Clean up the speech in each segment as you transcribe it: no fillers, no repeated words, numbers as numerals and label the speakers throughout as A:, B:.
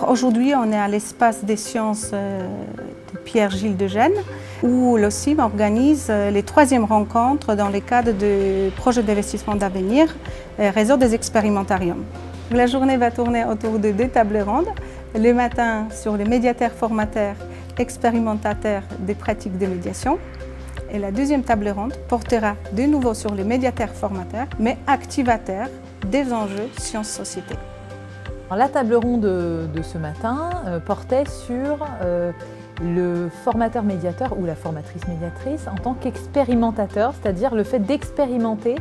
A: aujourd'hui, on est à l'espace des sciences de Pierre-Gilles de Gênes, où l'OSIM organise les 3e rencontres dans le cadre du projet d'investissement d'avenir, Réseau des expérimentariums. La journée va tourner autour de 2 tables rondes. Le matin, sur les médiateurs formateurs, expérimentateurs des pratiques de médiation. Et la 2e table ronde portera de nouveau sur les médiateurs formateurs, mais activateurs des enjeux sciences-société.
B: La table ronde de ce matin portait sur le formateur médiateur ou la formatrice médiatrice en tant qu'expérimentateur, c'est-à-dire le fait d'expérimenter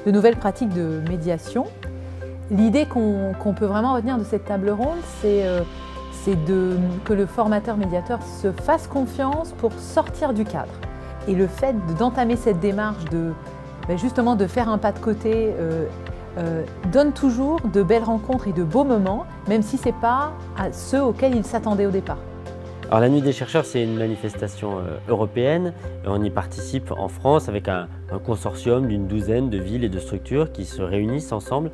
B: de nouvelles pratiques de médiation. L'idée qu'on peut vraiment retenir de cette table ronde, c'est que le formateur médiateur se fasse confiance pour sortir du cadre. Et le fait d'entamer cette démarche, justement de faire un pas de côté, donne toujours de belles rencontres et de beaux moments, même si ce n'est pas à ceux auxquels il s'attendait au départ.
C: Alors, la Nuit des chercheurs, c'est une manifestation européenne et on y participe en France avec un consortium d'une douzaine de villes et de structures qui se réunissent ensemble.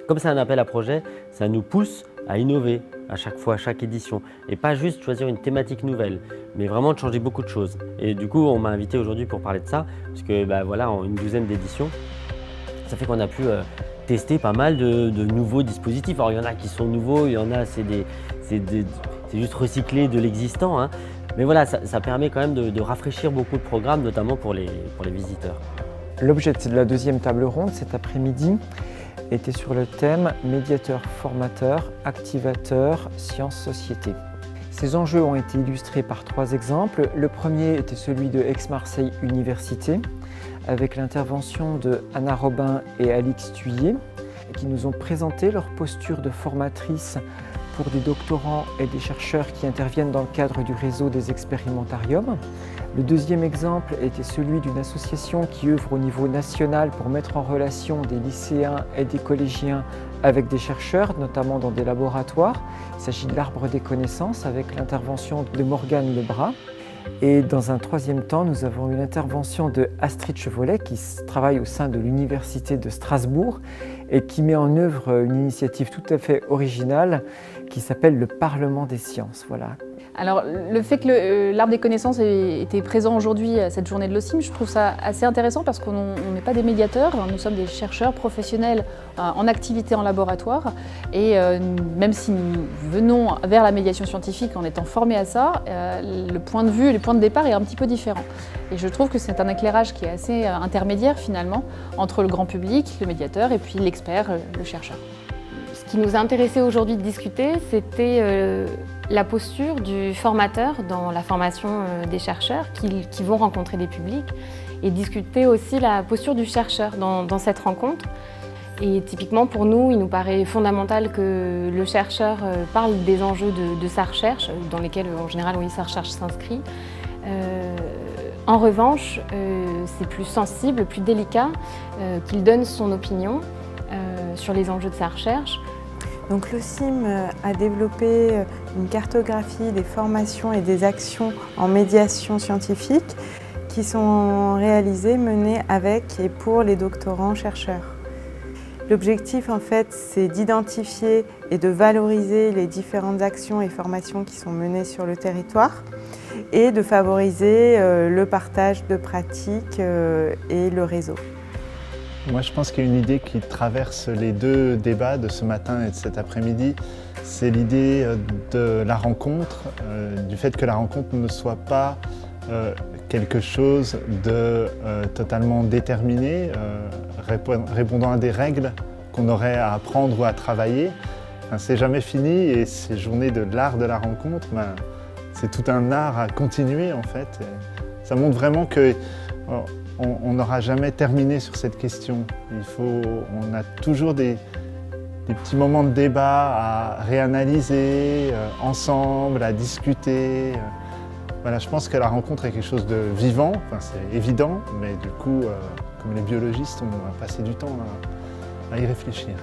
C: Comme c'est un appel à projet, ça nous pousse à innover à chaque fois, à chaque édition. Et pas juste choisir une thématique nouvelle, mais vraiment de changer beaucoup de choses. Et du coup, on m'a invité aujourd'hui pour parler de ça, parce que voilà, en une douzaine d'éditions, ça fait qu'on a pu tester pas mal de nouveaux dispositifs. Alors il y en a qui sont nouveaux, il y en a c'est juste recycler de l'existant. Hein. Mais voilà, ça permet quand même de rafraîchir beaucoup de programmes, notamment pour les visiteurs.
D: L'objet de la 2e table ronde cet après-midi était sur le thème médiateur, formateur, activateur, sciences-société. Ces enjeux ont été illustrés par 3 exemples. Le premier était celui de Aix-Marseille Université, avec l'intervention de Anna Robin et Alix Thuillier, qui nous ont présenté leur posture de formatrice pour des doctorants et des chercheurs qui interviennent dans le cadre du réseau des expérimentariums. Le 2e exemple était celui d'une association qui œuvre au niveau national pour mettre en relation des lycéens et des collégiens avec des chercheurs, notamment dans des laboratoires. Il s'agit de l'Arbre des connaissances avec l'intervention de Morgane Lebras. Et dans un 3e temps, nous avons eu l'intervention de Astrid Chevolet qui travaille au sein de l'Université de Strasbourg et qui met en œuvre une initiative tout à fait originale qui s'appelle le Parlement des sciences. Voilà.
E: Alors, le fait que l'Arbre des connaissances ait été présent aujourd'hui à cette journée de l'OSIM, je trouve ça assez intéressant parce qu'on n'est pas des médiateurs, nous sommes des chercheurs professionnels en activité en laboratoire et même si nous venons vers la médiation scientifique en étant formés à ça, le point de vue, le point de départ est un petit peu différent. Et je trouve que c'est un éclairage qui est assez intermédiaire finalement entre le grand public, le médiateur et puis l'expert, le chercheur.
F: Ce qui nous a intéressé aujourd'hui de discuter, c'était la posture du formateur dans la formation des chercheurs qui vont rencontrer des publics et discuter aussi la posture du chercheur dans cette rencontre. Et typiquement pour nous, il nous paraît fondamental que le chercheur parle des enjeux de sa recherche, dans lesquels en général sa recherche s'inscrit. En revanche, c'est plus sensible, plus délicat qu'il donne son opinion sur les enjeux de sa recherche.
G: Donc l'OSIM a développé une cartographie des formations et des actions en médiation scientifique qui sont réalisées, menées avec et pour les doctorants-chercheurs. L'objectif en fait, c'est d'identifier et de valoriser les différentes actions et formations qui sont menées sur le territoire et de favoriser le partage de pratiques et le réseau.
H: Moi, je pense qu'il y a une idée qui traverse les 2 débats de ce matin et de cet après-midi. C'est l'idée de la rencontre, du fait que la rencontre ne soit pas quelque chose de totalement déterminé, répondant à des règles qu'on aurait à apprendre ou à travailler. Enfin, c'est jamais fini et ces journées de l'art de la rencontre, c'est tout un art à continuer en fait. Et ça montre vraiment que on n'aura jamais terminé sur cette question. On a toujours des petits moments de débat à réanalyser ensemble, à discuter. Voilà, je pense que la rencontre est quelque chose de vivant, c'est évident, mais du coup, comme les biologistes, on va passer du temps à y réfléchir.